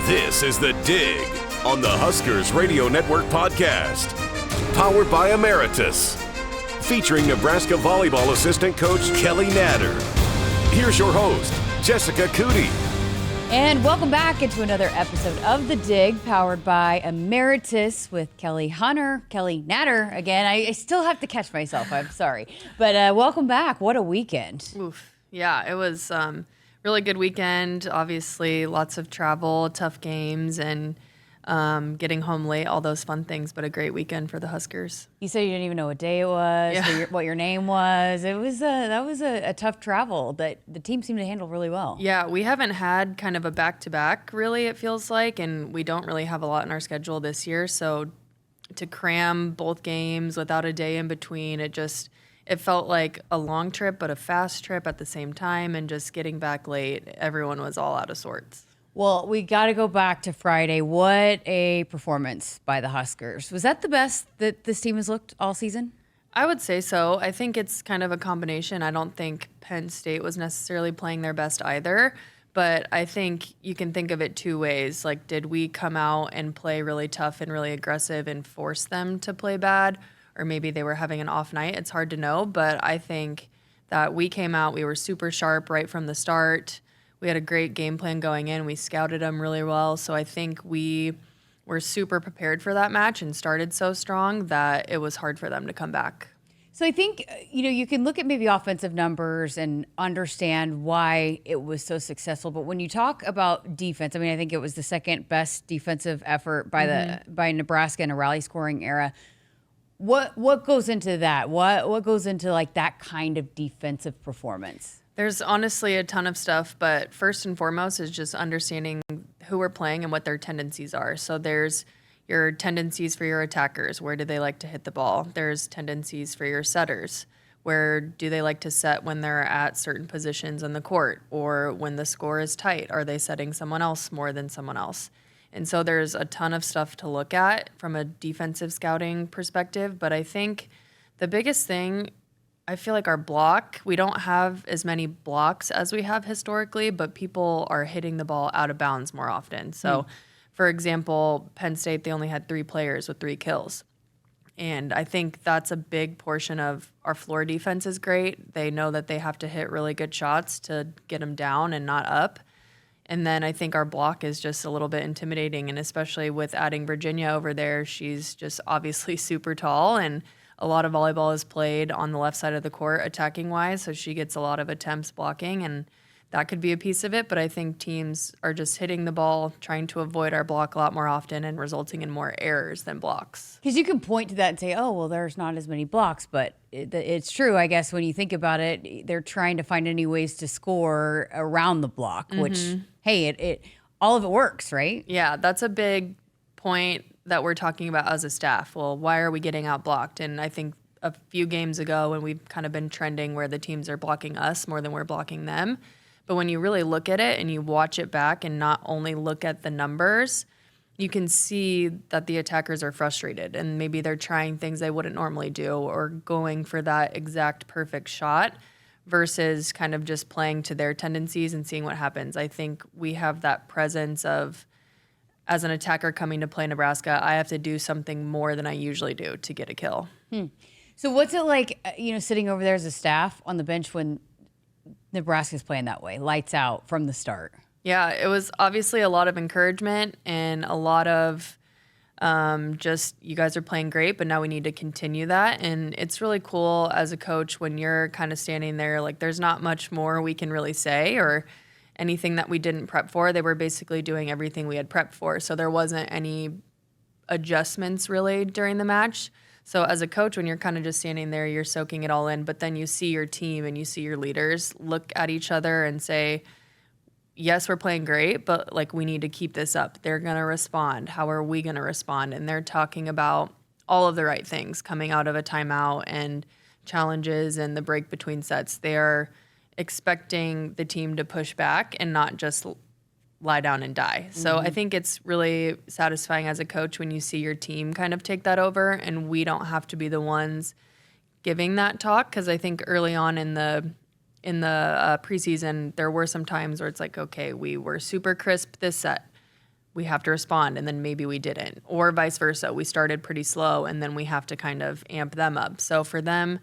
This is The Dig on the Huskers Radio Network podcast. Powered by Emeritus. Featuring Nebraska volleyball assistant coach Kelly Natter. Here's your host, Jessica Coody. And welcome back into another episode of The Dig, powered by Emeritus with Kelly Natter. Again, I still have to catch myself. I'm sorry. But welcome back. What a weekend. Oof. Yeah, it was really good weekend. Obviously, lots of travel, tough games, and getting home late, all those fun things, but a great weekend for the Huskers. You said you didn't even know what day it was, what your name was. That was a tough travel that the team seemed to handle really well. Yeah, we haven't had kind of a back-to-back, really, it feels like, and we don't really have a lot in our schedule this year, so to cram both games without a day in between, it felt like a long trip, but a fast trip at the same time, and just getting back late, everyone was all out of sorts. Well, we got to go back to Friday. What a performance by the Huskers. Was that the best that this team has looked all season? I would say so. I think it's kind of a combination. I don't think Penn State was necessarily playing their best either, but I think you can think of it two ways. Like, did we come out and play really tough and really aggressive and force them to play bad? Or maybe they were having an off night. It's hard to know, but I think that we came out, we were super sharp right from the start. We had a great game plan going in. We scouted them really well. So I think we were super prepared for that match and started so strong that it was hard for them to come back. So I think, you can look at maybe offensive numbers and understand why it was so successful. But when you talk about defense, I think it was the second best defensive effort by Nebraska in a rally scoring era. What goes into that? What goes into like that kind of defensive performance? There's honestly a ton of stuff, but first and foremost is just understanding who we're playing and what their tendencies are. So there's your tendencies for your attackers. Where do they like to hit the ball? There's tendencies for your setters. Where do they like to set when they're at certain positions in the court? Or when the score is tight, are they setting someone else more than someone else? And so there's a ton of stuff to look at from a defensive scouting perspective. But I think the biggest thing, I feel like our block, we don't have as many blocks as we have historically, but people are hitting the ball out of bounds more often. So, for example, Penn State, they only had 3 players with 3 kills. And I think that's a big portion of our floor defense is great. They know that they have to hit really good shots to get them down and not up. And then I think our block is just a little bit intimidating, and especially with adding Virginia over there, she's just obviously super tall, and a lot of volleyball is played on the left side of the court attacking-wise, so she gets a lot of attempts blocking, and that could be a piece of it. But I think teams are just hitting the ball, trying to avoid our block a lot more often and resulting in more errors than blocks. Because you can point to that and say, oh, well, there's not as many blocks. But it's true, I guess, when you think about it, they're trying to find any ways to score around the block, which, hey, it all of it works, right? Yeah, that's a big point that we're talking about as a staff. Well, why are we getting out blocked? And I think a few games ago when we've kind of been trending where the teams are blocking us more than we're blocking them. But when you really look at it and you watch it back and not only look at the numbers, you can see that the attackers are frustrated and maybe they're trying things they wouldn't normally do or going for that exact perfect shot versus kind of just playing to their tendencies and seeing what happens. I think we have that presence of, as an attacker coming to play Nebraska, I have to do something more than I usually do to get a kill. So what's it like, sitting over there as a staff on the bench when Nebraska's playing that way, lights out from the start? Yeah, it was obviously a lot of encouragement and a lot of just, you guys are playing great, but now we need to continue that. And it's really cool as a coach when you're kind of standing there, like there's not much more we can really say or anything that we didn't prep for. They were basically doing everything we had prepped for. So there wasn't any adjustments really during the match. So as a coach, when you're kind of just standing there, you're soaking it all in, but then you see your team and you see your leaders look at each other and say, yes, we're playing great, but like we need to keep this up. They're going to respond. How are we going to respond? And they're talking about all of the right things coming out of a timeout and challenges and the break between sets. They are expecting the team to push back and not just lie down and die. So I think it's really satisfying as a coach when you see your team kind of take that over and we don't have to be the ones giving that talk, because I think early on in the preseason there were some times where it's like, okay, we were super crisp this set. we have to respond, and then maybe we didn't, or vice versa. We started pretty slow, and then we have to kind of amp them up. So for them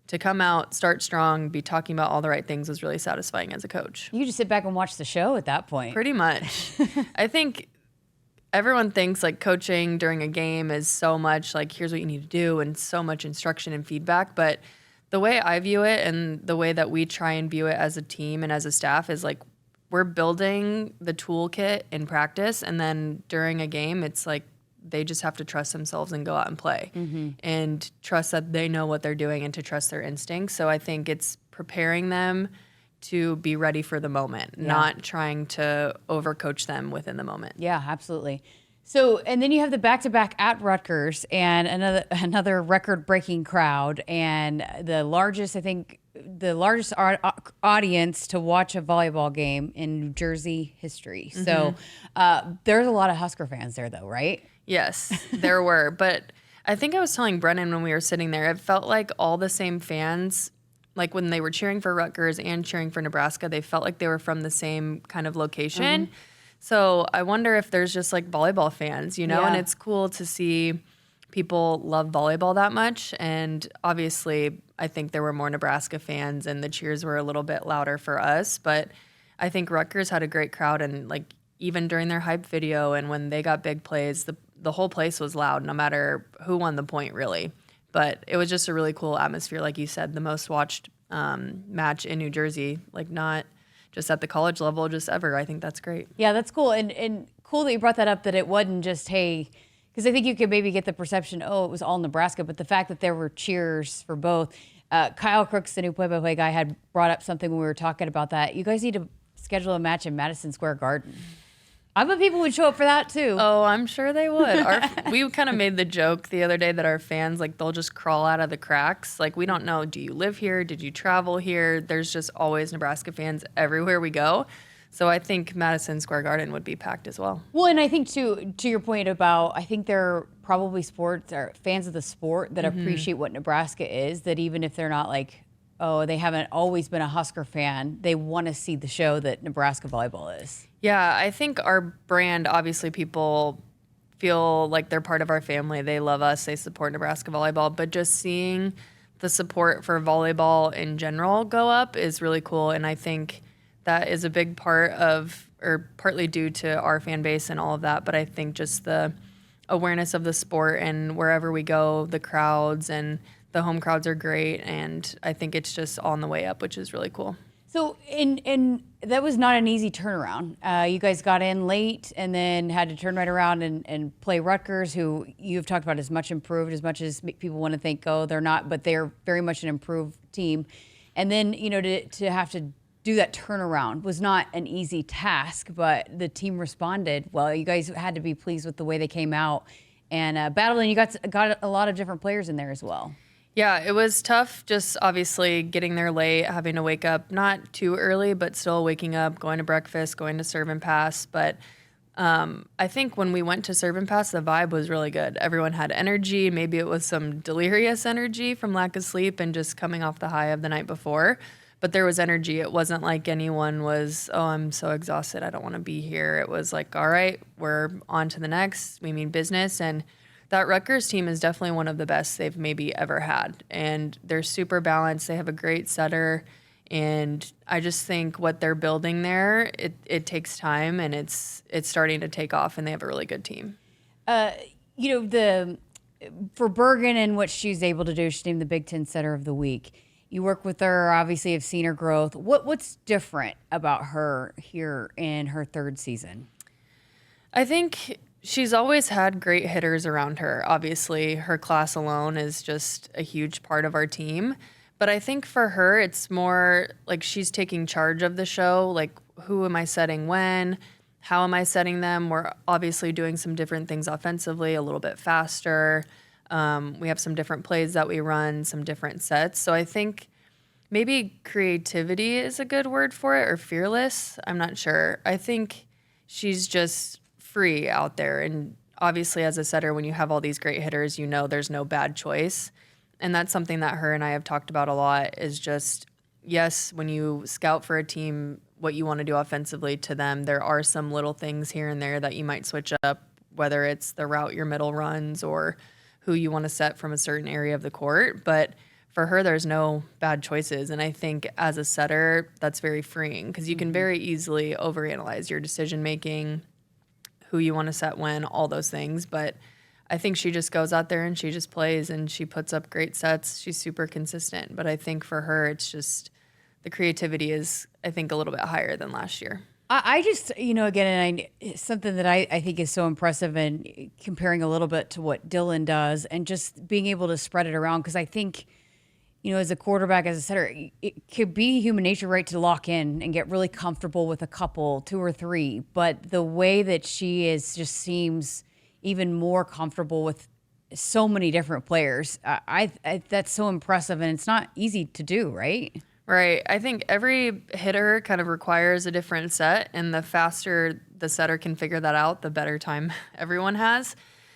to come out, start strong, be talking about all the right things was really satisfying as a coach. You just sit back and watch the show at that point. Pretty much. I think everyone thinks like coaching during a game is so much like, here's what you need to do, and so much instruction and feedback. But the way I view it, and the way that we try and view it as a team and as a staff, is like, we're building the toolkit in practice, and then during a game, it's like they just have to trust themselves and go out and play, and trust that they know what they're doing, and to trust their instincts. So I think it's preparing them to be ready for the moment, not trying to overcoach them within the moment. Yeah, absolutely. So, and then you have the back-to-back at Rutgers, and another record-breaking crowd, and the largest audience to watch a volleyball game in New Jersey history. So there's a lot of Husker fans there, though, right? Yes, there were. But I think I was telling Brennan when we were sitting there, it felt like all the same fans, like when they were cheering for Rutgers and cheering for Nebraska, they felt like they were from the same kind of location. So I wonder if there's just like volleyball fans, you know, and it's cool to see people love volleyball that much. And obviously, I think there were more Nebraska fans, and the cheers were a little bit louder for us. But I think Rutgers had a great crowd, and like even during their hype video and when they got big plays, the whole place was loud, no matter who won the point, really. But it was just a really cool atmosphere, like you said, the most watched match in New Jersey, like not just at the college level, just ever. I think that's great. Yeah, that's cool. And cool that you brought that up, that it wasn't just, hey, because I think you could maybe get the perception, oh, it was all Nebraska, but the fact that there were cheers for both. Kyle Crooks, the new play-by-play guy, had brought up something when we were talking about that. You guys need to schedule a match in Madison Square Garden. I bet people would show up for that too. Oh, I'm sure they would. We kind of made the joke the other day that our fans, like, they'll just crawl out of the cracks. Like, we don't know, do you live here? Did you travel here? There's just always Nebraska fans everywhere we go. So I think Madison Square Garden would be packed as well. Well, and I think to your point about, I think there are probably sports or fans of the sport that appreciate what Nebraska is, that even if they're not like, oh, they haven't always been a Husker fan, they want to see the show that Nebraska volleyball is. Yeah, I think our brand, obviously people feel like they're part of our family. They love us. They support Nebraska volleyball. But just seeing the support for volleyball in general go up is really cool. And I think that is a big part of, or partly due to our fan base and all of that. But I think just the awareness of the sport, and wherever we go, the crowds and the home crowds are great. And I think it's just on the way up, which is really cool. So, and that was not an easy turnaround. You guys got in late and then had to turn right around and play Rutgers, who you've talked about as much improved, as much as people want to think, oh, they're not, but they're very much an improved team. And then, you know, to have to do that turnaround was not an easy task, but the team responded well. You guys had to be pleased with the way they came out and battled, and you got a lot of different players in there as well. Yeah, it was tough, just obviously getting there late, having to wake up not too early, but still waking up, going to breakfast, going to serve and pass. But I think when we went to serve and pass, the vibe was really good. Everyone had energy. Maybe it was some delirious energy from lack of sleep and just coming off the high of the night before. But there was energy. It wasn't like anyone was, oh, I'm so exhausted, I don't want to be here. It was like, all right, we're on to the next. We mean business. And that Rutgers team is definitely one of the best they've maybe ever had. And they're super balanced. They have a great setter. And I just think what they're building there, it takes time, and it's starting to take off, and they have a really good team. You know, for Bergen and what she's able to do, she's named the Big Ten Setter of the Week. You work with her, obviously have seen her growth. What's different about her here in her third season? I think she's always had great hitters around her. Obviously, her class alone is just a huge part of our team. But I think for her, it's more like she's taking charge of the show. Like, who am I setting when? How am I setting them? We're obviously doing some different things offensively, a little bit faster. We have some different plays that we run, some different sets. So I think maybe creativity is a good word for it, or fearless. I'm not sure. I think she's just free out there. And obviously, as a setter, when you have all these great hitters, you know there's no bad choice. And that's something that her and I have talked about a lot, is just, yes, when you scout for a team, what you want to do offensively to them. There are some little things here and there that you might switch up, whether it's the route your middle runs or who you want to set from a certain area of the court. But for her, there's no bad choices. And I think as a setter, that's very freeing because you can very easily overanalyze your decision making, who you want to set when, all those things. But I think she just goes out there and she just plays and she puts up great sets. She's super consistent. But I think for her, it's just the creativity is, I think, a little bit higher than last year. I just, again, and something that I think is so impressive, and comparing a little bit to what Dylan does and just being able to spread it around. Because I think, as a quarterback, as a setter, it could be human nature, right, to lock in and get really comfortable with a couple, 2 or 3. But the way that she is just seems even more comfortable with so many different players. I that's so impressive, and it's not easy to do, right? Right. I think every hitter kind of requires a different set, and the faster the setter can figure that out, the better time everyone has.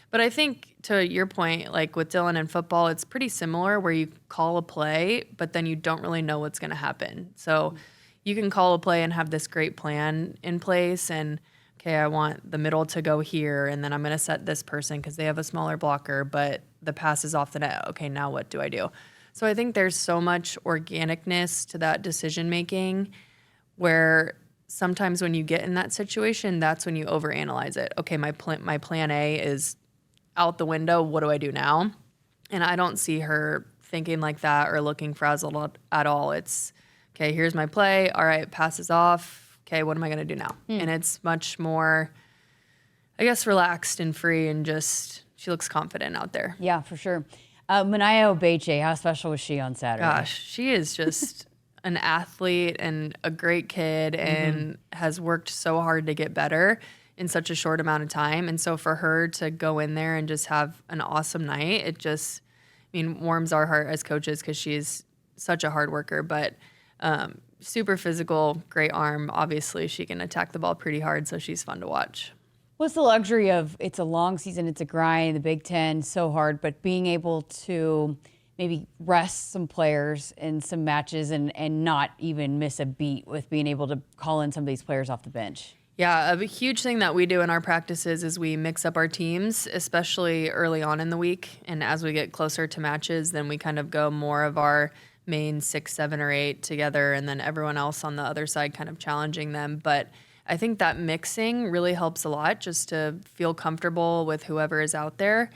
But I think to your point, like with Dylan in football, it's pretty similar where you call a play, but then you don't really know what's going to happen. So you can call a play and have this great plan in place and, okay, I want the middle to go here, and then I'm going to set this person because they have a smaller blocker, but the pass is off the net. Okay, now what do I do? So I think there's so much organicness to that decision making where sometimes when you get in that situation, that's when you overanalyze it. Okay, my plan A is out the window. What do I do now? And I don't see her thinking like that or looking frazzled at all. It's, okay, here's my play. All right, passes off. Okay, what am I going to do now? And it's much more, I guess, relaxed and free, and just she looks confident out there. Yeah, for sure. Manaia Ogbechie, how special was she on Saturday? Gosh, she is just an athlete and a great kid and has worked so hard to get better in such a short amount of time. And so for her to go in there and just have an awesome night, it just, warms our heart as coaches because she's such a hard worker, but super physical, great arm. Obviously, she can attack the ball pretty hard, so she's fun to watch. What's the luxury of it's a long season, it's a grind, the Big Ten, so hard, but being able to maybe rest some players in some matches and not even miss a beat with being able to call in some of these players off the bench? Yeah, a huge thing that we do in our practices is we mix up our teams, especially early on in the week. And as we get closer to matches, then we kind of go more of our main 6, 7, or 8 together, and then everyone else on the other side kind of challenging them. But I think that mixing really helps a lot just to feel comfortable with whoever is out there.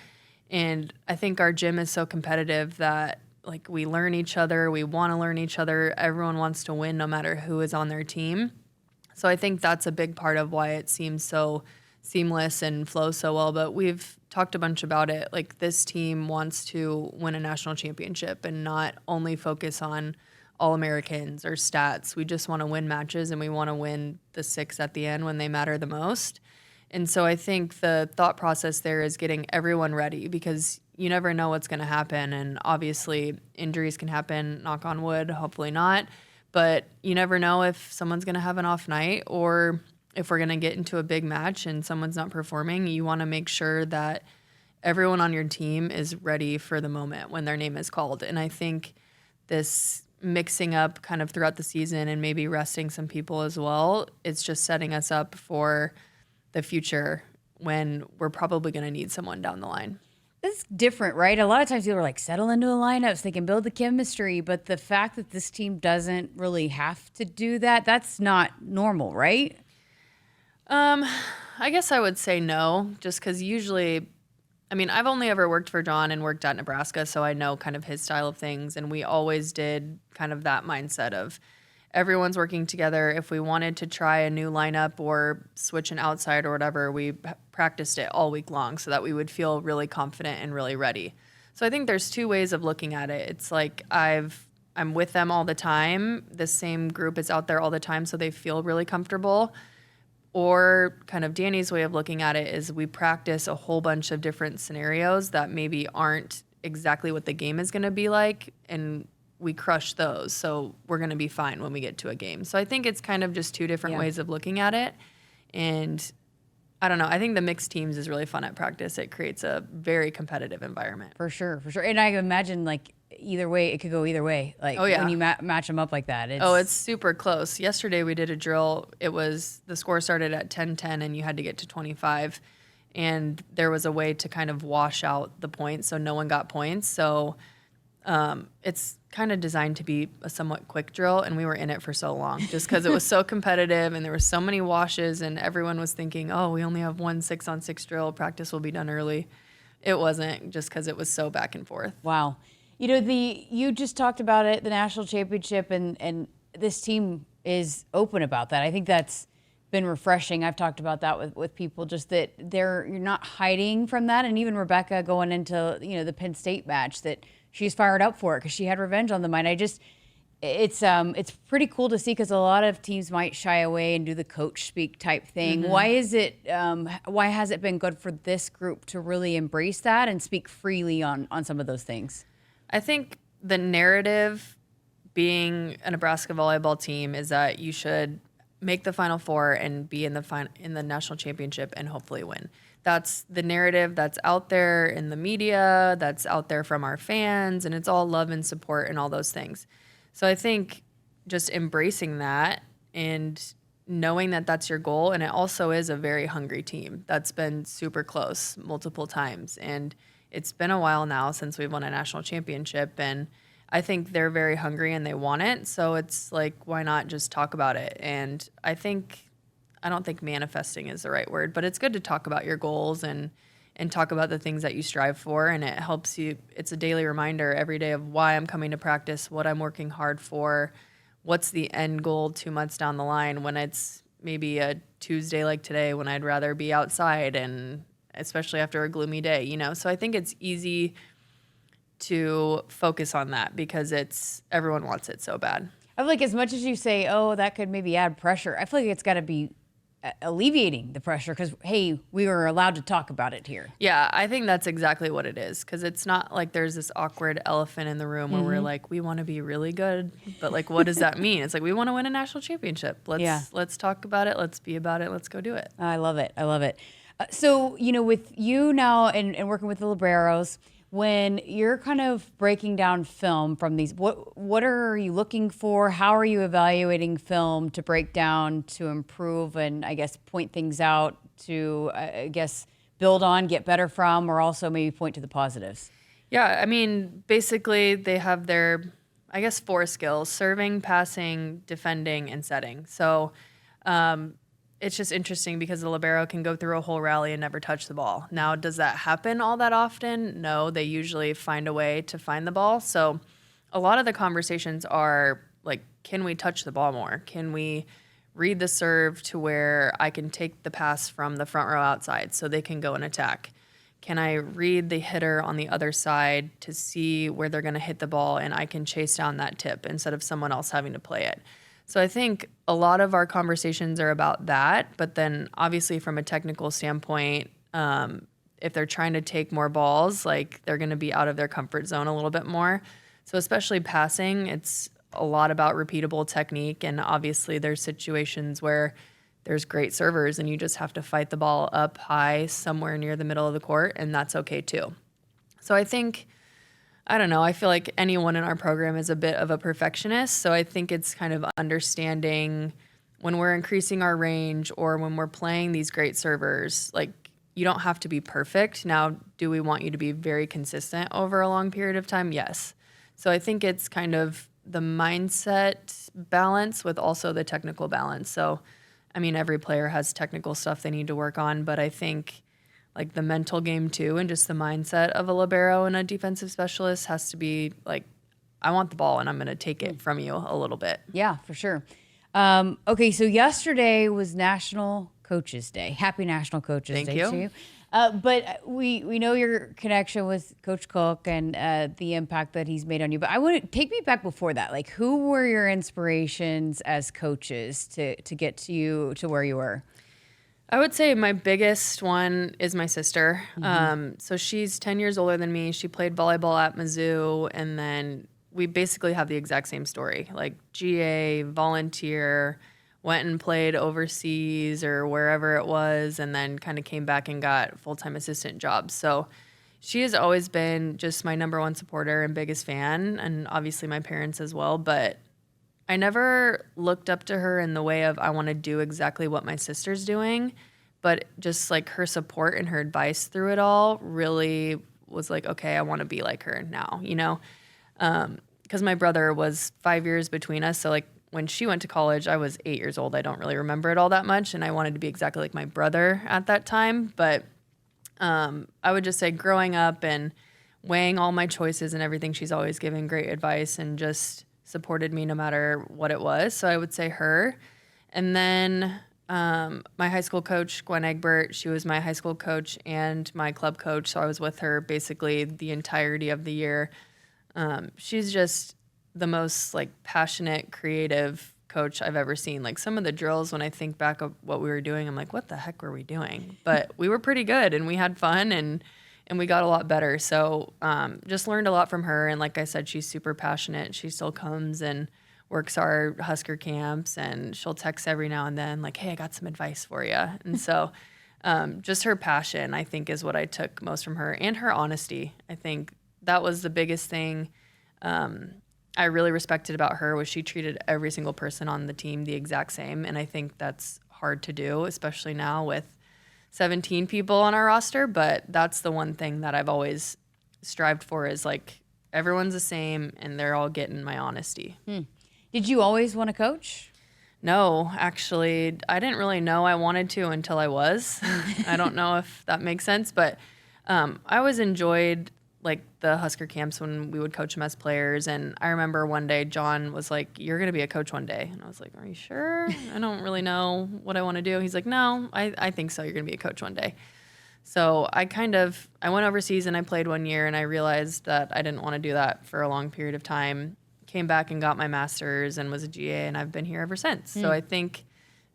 And I think our gym is so competitive that like we learn each other, we want to learn each other. Everyone wants to win no matter who is on their team. So I think that's a big part of why it seems so seamless and flows so well. But we've talked a bunch about it. Like this team wants to win a national championship and not only focus on All-Americans or stats. We just want to win matches, and we want to win the 6 at the end when they matter the most. And so I think the thought process there is getting everyone ready because you never know what's going to happen. And obviously injuries can happen, knock on wood, hopefully not. But you never know if someone's going to have an off night or if we're going to get into a big match and someone's not performing. You want to make sure that everyone on your team is ready for the moment when their name is called. And I think this mixing up kind of throughout the season and maybe resting some people as well, it's just setting us up for the future when we're probably going to need someone down the line. It's different, right? A lot of times people are like, settle into a lineup so they can build the chemistry. But the fact that this team doesn't really have to do that, that's not normal, right? I guess I would say no, just because usually, I've only ever worked for John and worked at Nebraska, so I know kind of his style of things. And we always did kind of that mindset of everyone's working together. If we wanted to try a new lineup or switch an outside or whatever, we practiced it all week long so that we would feel really confident and really ready. So I think there's 2 ways of looking at it. It's like I'm with them all the time. The same group is out there all the time, so they feel really comfortable. Or kind of Danny's way of looking at it is we practice a whole bunch of different scenarios that maybe aren't exactly what the game is going to be like, and we crush those. So we're going to be fine when we get to a game. So I think it's kind of just 2 different ways of looking at it. And I don't know. I think the mixed teams is really fun at practice. It creates a very competitive environment. For sure, for sure. And I imagine like either way, it could go either way. Like Oh, yeah. when you match them up like that. It's super close. Yesterday we did a drill. The score started at 10-10 and you had to get to 25. And there was a way to kind of wash out the points so no one got points. So it's kind of designed to be a somewhat quick drill, and we were in it for so long just because it was so competitive and there were so many washes and everyone was thinking, oh, we only have one 6-on-6 drill. Practice will be done early. It wasn't, just because it was so back and forth. Wow. You just talked about it, the national championship, and this team is open about that. I think that's been refreshing. I've talked about that with people, just that you're not hiding from that. And even Rebecca going into, the Penn State match, that she's fired up for it because she had revenge on the mind. It's pretty cool to see, because a lot of teams might shy away and do the coach speak type thing. Mm-hmm. Why has it been good for this group to really embrace that and speak freely on some of those things? I think the narrative being a Nebraska volleyball team is that you should make the Final Four and be in the national championship and hopefully win. That's the narrative that's out there in the media, that's out there from our fans, and it's all love and support and all those things. So I think just embracing that and knowing that that's your goal, and it also is a very hungry team that's been super close multiple times. And it's been a while now since we've won a national championship, and I think they're very hungry and they want it. So it's like, why not just talk about it? And I don't think manifesting is the right word, but it's good to talk about your goals and talk about the things that you strive for, and it helps you. It's a daily reminder every day of why I'm coming to practice, what I'm working hard for, what's the end goal 2 months down the line when it's maybe a Tuesday like today when I'd rather be outside, and especially after a gloomy day, So I think it's easy to focus on that because everyone wants it so bad. I feel like as much as you say, oh, that could maybe add pressure, I feel like it's got to be alleviating the pressure because, hey, we were allowed to talk about it here. Yeah, I think that's exactly what it is, because it's not like there's this awkward elephant in the room where we're like, we want to be really good, but like, what does that mean? It's like, we want to win a national championship. Let's talk about it. Let's be about it. Let's go do it. I love it. So, with you now and working with the liberos, when you're kind of breaking down film from these, what are you looking for? How are you evaluating film to break down, to improve, and I guess point things out to, build on, get better from, or also maybe point to the positives? Yeah, I mean, basically they have their, 4 skills: serving, passing, defending, and setting. So it's just interesting because the libero can go through a whole rally and never touch the ball. Now, does that happen all that often? No, they usually find a way to find the ball. So a lot of the conversations are like, can we touch the ball more? Can we read the serve to where I can take the pass from the front row outside so they can go and attack? Can I read the hitter on the other side to see where they're going to hit the ball and I can chase down that tip instead of someone else having to play it? So I think a lot of our conversations are about that, but then obviously from a technical standpoint, if they're trying to take more balls, like they're going to be out of their comfort zone a little bit more. So especially passing, it's a lot about repeatable technique, and obviously there's situations where there's great servers and you just have to fight the ball up high somewhere near the middle of the court, and that's okay too. So I think, I don't know, I feel like anyone in our program is a bit of a perfectionist. So I think it's kind of understanding when we're increasing our range or when we're playing these great servers, like you don't have to be perfect. Now, do we want you to be very consistent over a long period of time? Yes. So I think it's kind of the mindset balance with also the technical balance. So, I mean, every player has technical stuff they need to work on, but I think like the mental game too, and just the mindset of a libero and a defensive specialist has to be like, I want the ball and I'm going to take it from you a little bit. Yeah, for sure. Okay, so yesterday was National Coaches Day. Happy National Coaches Day to you. But we know your connection with Coach Cook and the impact that he's made on you. But I want to take me back before that. Like, who were your inspirations as coaches to get to you to where you were? I would say my biggest one is my sister. Mm-hmm. So she's 10 years older than me. She played volleyball at Mizzou, and then we basically have the exact same story. Like GA, volunteer, went and played overseas or wherever it was, and then kind of came back and got full-time assistant jobs. So She has always been just my number one supporter and biggest fan, and obviously my parents as well. But I never looked up to her in the way of I want to do exactly what my sister's doing, but just like her support and her advice through it all really was like, okay, I want to be like her now, you know? Because my brother was 5 years between us. So like when she went to college, I was 8 years old. I don't really remember it all that much. And I wanted to be exactly like my brother at that time. But I would just say growing up and weighing all my choices and everything, she's always given great advice and just supported me no matter what it was. So I would say her. And then my high school coach, Gwen Egbert, she was my high school coach and my club coach. So I was with her basically the entirety of the year. She's just the most like passionate, creative coach I've ever seen. Like some of the drills, when I think back of what we were doing, I'm like, what the heck were we doing? But we were pretty good and we had fun and we got a lot better. So just learned a lot from her. And like I said, she's super passionate. She still comes and works our Husker camps, and she'll text every now and then like, hey, I got some advice for you. And so just her passion, I think, is what I took most from her, and her honesty. I think that was the biggest thing I really respected about her, was she treated every single person on the team the exact same. And I think that's hard to do, especially now with 17 people on our roster, but that's the one thing that I've always strived for, is like everyone's the same and they're all getting my honesty. Did you always want to coach? No, actually, I didn't really know I wanted to until I was. I don't know if that makes sense, but I always enjoyed like the Husker camps when we would coach them as players. And I remember one day John was like, you're going to be a coach one day. And I was like, are you sure? I don't really know what I want to do. He's like, no, I think so. You're going to be a coach one day. So I went overseas and I played 1 year, and I realized that I didn't want to do that for a long period of time. Came back and got my master's and was a GA, and I've been here ever since. So I think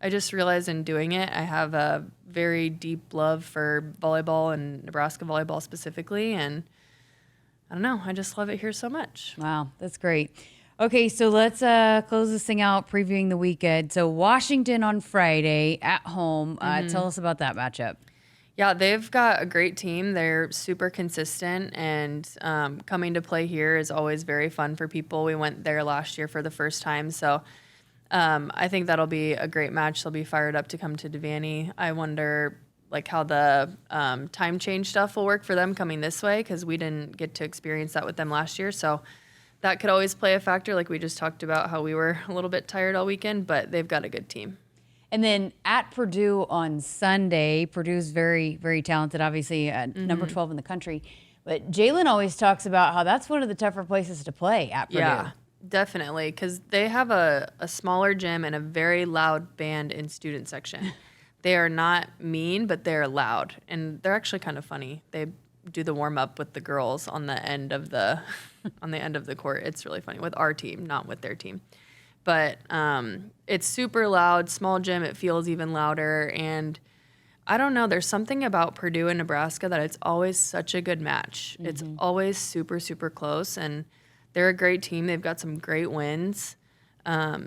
I just realized in doing it, I have a very deep love for volleyball and Nebraska volleyball specifically. And I don't know, I just love it here so much. Wow, that's great. Okay, so let's close this thing out, previewing the weekend. So Washington on Friday at home. Tell us about that matchup. Yeah, they've got a great team. They're super consistent, and coming to play here is always very fun for people. We went there last year for the first time, so I think that'll be a great match. They'll be fired up to come to Devaney. I wonder like how the time change stuff will work for them coming this way, because we didn't get to experience that with them last year. So that could always play a factor, like we just talked about how we were a little bit tired all weekend, but they've got a good team. And then at Purdue on Sunday. Purdue's very, very talented, obviously number 12 in the country. But Jalen always talks about how that's one of the tougher places to play at Purdue. Yeah, definitely, because they have a smaller gym and a very loud band in student section. They are not mean, but they're loud, and they're actually kind of funny. They do the warm up with the girls on the end of the court. It's really funny with our team, not with their team. But it's super loud, small gym. It feels even louder, and I don't know. There's something about Purdue and Nebraska that it's always such a good match. It's always super, super close, and they're a great team. They've got some great wins,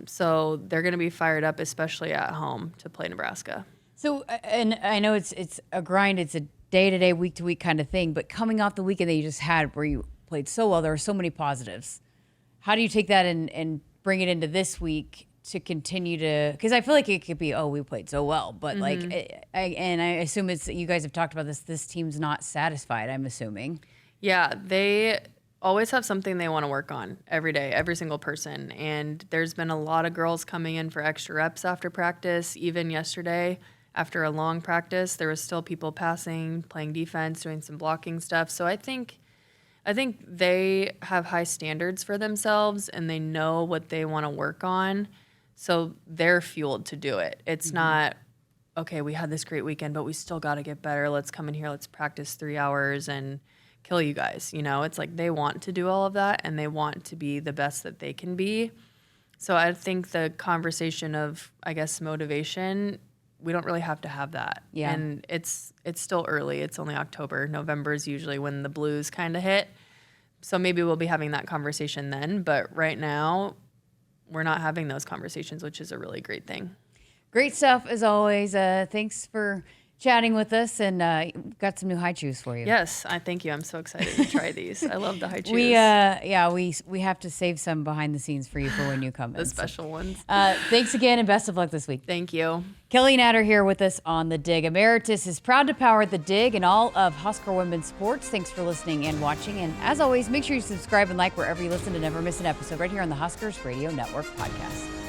so they're going to be fired up, especially at home, to play Nebraska. So, and I know it's a grind. It's a day-to-day, week-to-week kind of thing. But coming off the weekend that you just had, where you played so well, there are so many positives. How do you take that and bring it into this week to continue to? Because I feel like it could be, we played so well, but like, I assume it's, you guys have talked about this. This team's not satisfied, I'm assuming. Yeah, they always have something they want to work on every day, every single person. And there's been a lot of girls coming in for extra reps after practice. Even yesterday, after a long practice, there was still people passing, playing defense, doing some blocking stuff. So I think they have high standards for themselves, and they know what they want to work on. So they're fueled to do it. It's not, okay, we had this great weekend, but we still got to get better. Let's come in here, let's practice 3 hours and kill you guys. You know, it's like they want to do all of that, and they want to be the best that they can be. So I think the conversation of, I guess, motivation, we don't really have to have that. Yeah. And it's still early. It's only October. November is usually when the blues kind of hit. So maybe we'll be having that conversation then. But right now, we're not having those conversations, which is a really great thing. Great stuff as always. Thanks for chatting with us, and got some new high chews for you. Yes, I thank you. I'm so excited to try these. I love the high chews. We have to save some behind the scenes for you for when you come in. The special ones. Thanks again, and best of luck this week. Thank you. Kelly Natter here with us on The Dig. Emeritus is proud to power The Dig and all of Husker women's sports. Thanks for listening and watching. And as always, make sure you subscribe and like wherever you listen to never miss an episode right here on the Huskers Radio Network podcast.